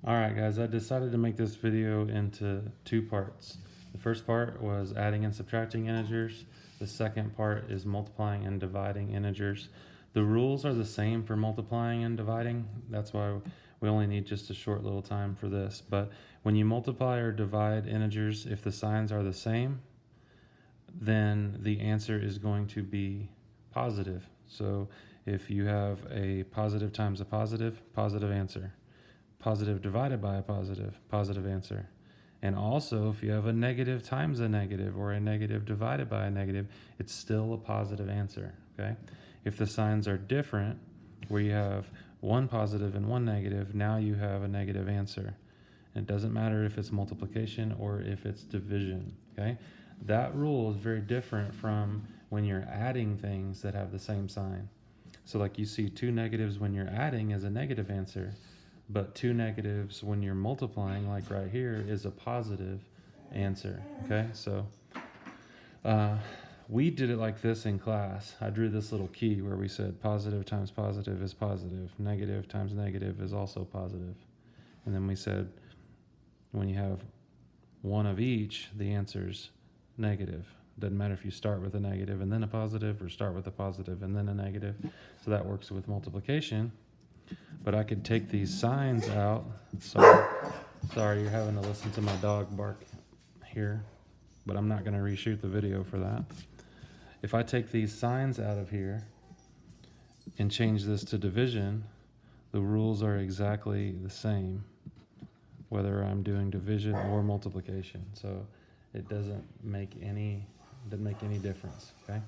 Alright guys, I decided to make this video into two parts. The first part was adding and subtracting integers. The second part is multiplying and dividing integers. The rules are the same for multiplying and dividing. That's why we only need just a short little time for this. But when you multiply or divide integers, if the signs are the same, then the answer is going to be positive. So if you have a positive times a positive, positive answer. Positive divided by a positive, positive answer. And also, if you have a negative times a negative or a negative divided by a negative, it's still a positive answer, okay? If the signs are different, where you have one positive and one negative, now you have a negative answer. And it doesn't matter if it's multiplication or if it's division, okay? That rule is very different from when you're adding things that have the same sign. So like you see two negatives when you're adding as a negative answer, but two negatives when you're multiplying, like right here, is a positive answer, okay? So we did it like this in class. I drew this little key where we said positive times positive is positive, negative times negative is also positive. And then we said when you have one of each, the answer's negative. Doesn't matter if you start with a negative and then a positive, or start with a positive and then a negative. So that works with multiplication. But I could take these signs out. Sorry, you're having to listen to my dog bark here, but I'm not going to reshoot the video for that. If I take these signs out of here and change this to division, the rules are exactly the same, whether I'm doing division or multiplication. So it doesn't make any difference, okay?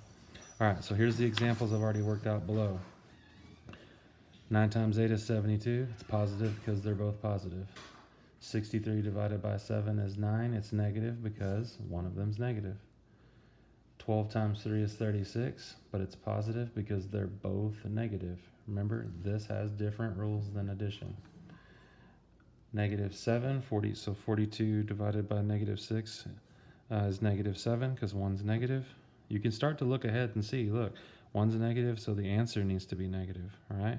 All right, so here's the examples I've already worked out below. 9 times 8 is 72. It's positive because they're both positive. 63 divided by 7 is 9. It's negative because one of them's negative. 12 times 3 is 36, but it's positive because they're both negative. Remember, this has different rules than addition. Negative 7, 40, so 42 divided by negative 6 is negative 7 because one's negative. You can start to look ahead and see, look, one's negative, so the answer needs to be negative, all right?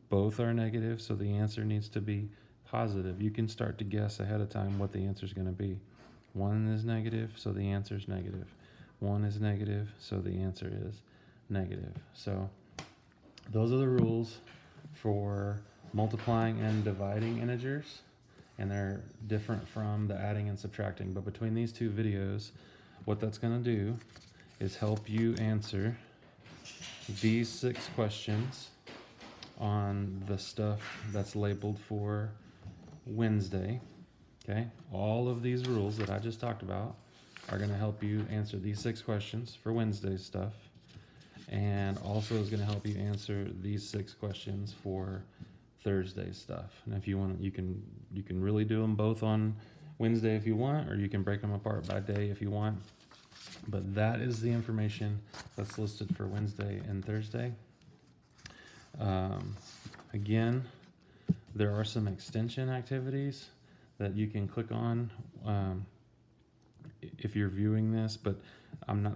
Both are negative, so the answer needs to be positive. You can start to guess ahead of time what the answer is going to be. One is negative, so the answer is negative. One is negative, so the answer is negative. So those are the rules for multiplying and dividing integers, and they're different from the adding and subtracting. But between these two videos, what that's going to do is help you answer these 6 questions on the stuff that's labeled for Wednesday, okay? All of these rules that I just talked about are going to help you answer these 6 questions for Wednesday's stuff, and also is going to help you answer these 6 questions for Thursday's stuff. And if you want, you can really do them both on Wednesday if you want, or you can break them apart by day if you want. But that is the information that's listed for Wednesday and Thursday. Again, there are some extension activities that you can click on if you're viewing this, but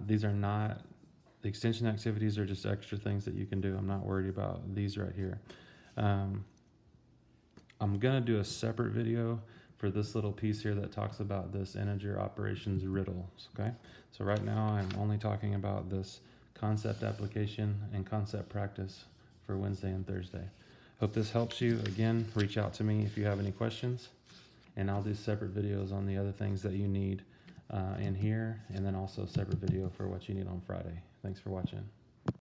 these are not, the extension activities are just extra things that you can do. I'm not worried about these right here. I'm gonna do a separate video for this little piece here that talks about this integer operations riddles, okay? So right now I'm only talking about this concept application and concept practice for Wednesday and Thursday. Hope this helps you. Again, reach out to me if you have any questions, and I'll do separate videos on the other things that you need in here, and then also a separate video for what you need on Friday. Thanks for watching.